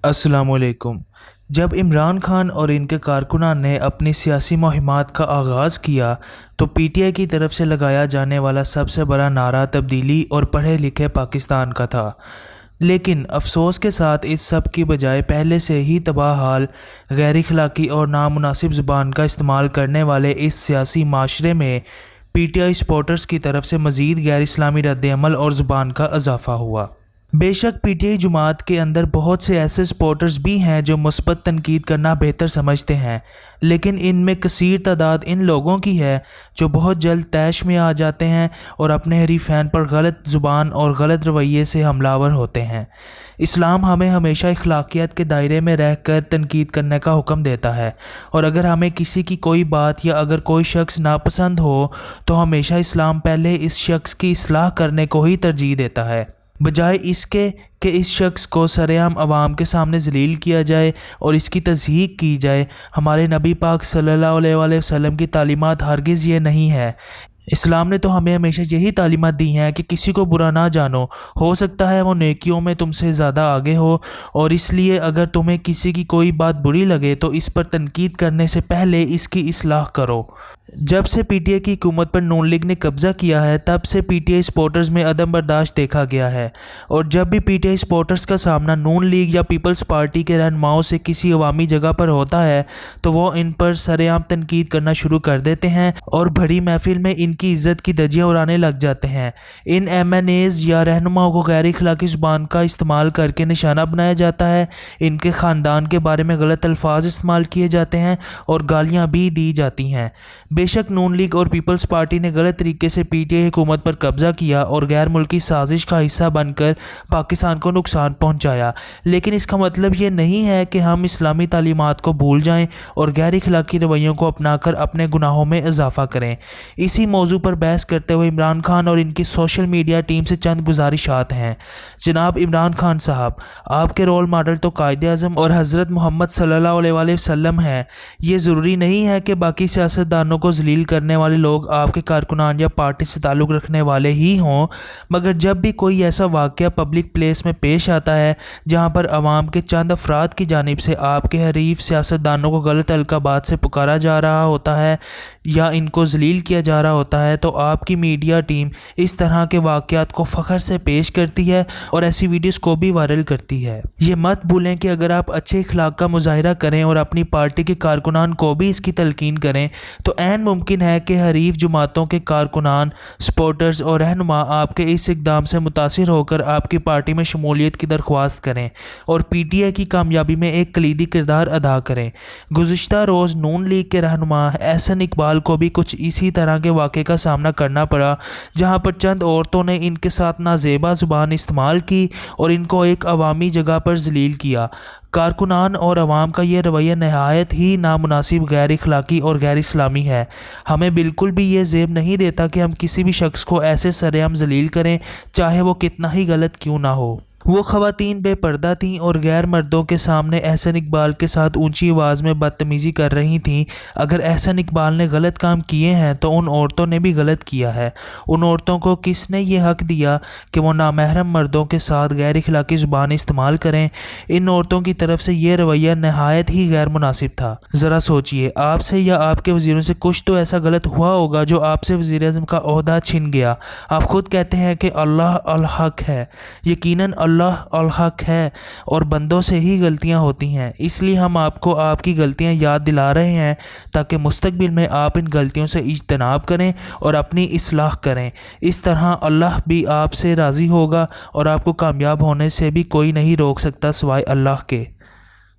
अस्सलाम वालेकुम। जब इमरान खान और इनके कारकुनान ने अपनी सियासी मुहिमात का आगाज़ किया तो पीटीआई की तरफ से लगाया जाने वाला सबसे बड़ा नारा तब्दीली और पढ़े लिखे पाकिस्तान का था। लेकिन अफसोस के साथ इस सब की बजाय पहले से ही तबाह हाल, गैर अखलाकी और नामुनासिब ज़ुबान का इस्तेमाल करने वाले इस सियासी माशरे में पीटीआई सपोर्टर्स की तरफ से मज़ीद गैर इस्लामी रद्द-ए-अमल और ज़ुबान का इजाफ़ा हुआ। बेशक पीटीआई जमात के अंदर बहुत से ऐसे सपोर्टर्स भी हैं जो मुस्बत तनकीद करना बेहतर समझते हैं, लेकिन इनमें कसीर तादाद इन लोगों की है जो बहुत जल्द तैश में आ जाते हैं और अपने हरीफैन पर गलत ज़ुबान और गलत रवैये से हमलावर होते हैं। इस्लाम हमें हमेशा अखलाकियात के दायरे में रह कर तनकीद करने का हुक्म देता है, और अगर हमें किसी की कोई बात या अगर कोई शख्स नापसंद हो तो हमेशा इस्लाम पहले इस शख्स की इस्लाह करने को ही तरजीह देता है, बजाय इसके कि इस शख्स को सरेआम अवाम के सामने जलील किया जाए और इसकी तज़हीक की जाए। हमारे नबी पाक सल्लल्लाहु अलैहि वसल्लम की तालीमात हरगिज़ ये नहीं है। इस्लाम ने तो हमें हमेशा यही तालीमात दी हैं कि किसी को बुरा ना जानो, हो सकता है वो नेकियों में तुमसे ज़्यादा आगे हो, और इसलिए अगर तुम्हें किसी की कोई बात बुरी लगे तो इस पर तनकीद करने से पहले इसकी इस्लाह करो। जब से पीटीआई की हुकूमत पर नून लीग ने कब्ज़ा किया है तब से पीटीआई सपोर्टर्स में अदम बर्दाश्त देखा गया है, और जब भी पीटीआई सपोर्टर्स का सामना नून लीग या पीपल्स पार्टी के रहनुमाओं से किसी अवामी जगह पर होता है तो वो इन पर सरेआम तनकीद करना शुरू कर देते हैं और बड़ी महफिल में इनकी इज्जत की धज्जियां उड़ाने लग जाते हैं। इन एमएनएज या रहनुमाओं को गैर अखलाकी ज़ुबान का इस्तेमाल करके निशाना बनाया जाता है, इनके ख़ानदान के बारे में गलत अल्फाज इस्तेमाल किए जाते हैं और गालियाँ भी दी जाती हैं। बेशक नून लीग और पीपल्स पार्टी ने गलत तरीके से पीटीआई हुकूमत पर कब्ज़ा किया और गैर मुल्की साजिश का हिस्सा बनकर पाकिस्तान को नुकसान पहुंचाया, लेकिन इसका मतलब ये नहीं है कि हम इस्लामी तालीमात को भूल जाएं और गैर अखलाकी रवैयों को अपनाकर अपने गुनाहों में इजाफा करें। इसी मौजू पर बहस करते हुए इमरान खान और इनकी सोशल मीडिया टीम से चंद गुजारिशात हैं। जनाब इमरान खान साहब, आपके रोल मॉडल तो कायदे आज़म और हज़रत मोहम्मद सल्लल्लाहु अलैहि वसल्लम हैं। ये ज़रूरी नहीं है कि बाकी सियासतदानों को जलील करने वाले लोग आपके कारकुनान या पार्टी से ताल्लुक़ रखने वाले ही हों, मगर जब भी कोई ऐसा वाक़या पब्लिक प्लेस में पेश आता है जहां पर अवाम के चंद अफराद की जानिब से आपके हरीफ सियासतदानों को गलत अलकाबात से पुकारा जा रहा होता है या इनको जलील किया जा रहा होता है, तो आपकी मीडिया टीम इस तरह के वाक़यात को फ़ख्र से पेश करती है और ऐसी वीडियोस को भी वायरल करती है। ये मत भूलें कि अगर आप अच्छे इखलाक का मुजाहिरा करें और अपनी पार्टी के कारकुनान को भी इसकी तलकीन करें तो ऐन मुमकिन है कि हरीफ जमातों के कारकुनान, सपोर्टर्स और रहनुमा आपके इस इक़दाम से मुतासिर होकर आपकी पार्टी में शमूलियत की दरख्वास्त करें और पीटीआई की कामयाबी में एक कलीदी किरदार अदा करें। गुज़िश्ता रोज़ नून लीग के रहनुमा एहसन इकबाल को भी कुछ इसी तरह के वाक़े का सामना करना पड़ा, जहां पर चंद औरतों ने इनके साथ नाजेबा ज़ुबान इस्तेमाल की और इनको एक अवामी जगह पर जलील किया। कारकुनान और अवाम का ये रवैया नहायत ही नामुनासिब, गैर अखलाकी और गैर इस्लामी है। हमें बिल्कुल भी ये ज़ेब नहीं देता कि हम किसी भी शख्स को ऐसे सरेआम जलील करें, चाहे वो कितना ही गलत क्यों ना हो। वो ख़वातीन बेपर्दा थीं और गैर मर्दों के सामने एहसन इकबाल के साथ ऊंची आवाज़ में बदतमीज़ी कर रही थीं। अगर एहसन इकबाल ने गलत काम किए हैं तो उन औरतों ने भी गलत किया है। उन औरतों को किसने ये हक़ दिया कि वो नामहरम मर्दों के साथ गैर अखलाकी ज़ुबान इस्तेमाल करें? इन औरतों की तरफ से ये रवैया नहायत ही गैर मुनासिब था। ज़रा सोचिए, आपसे या आपके वज़ीरों से कुछ तो ऐसा गलत हुआ होगा जो आपसे वज़ीर-ए-आज़म का ओहदा छिन गया। आप खुद कहते हैं कि अल्लाह अल हक है, यकीनन अल्लाह अल हक है और बंदों से ही गलतियां होती हैं, इसलिए हम आपको आपकी गलतियां याद दिला रहे हैं ताकि मुस्तकबिल में आप इन गलतियों से इज्तनाब करें और अपनी इस्लाह करें। इस तरह अल्लाह भी आपसे राज़ी होगा और आपको कामयाब होने से भी कोई नहीं रोक सकता सिवाय अल्लाह के।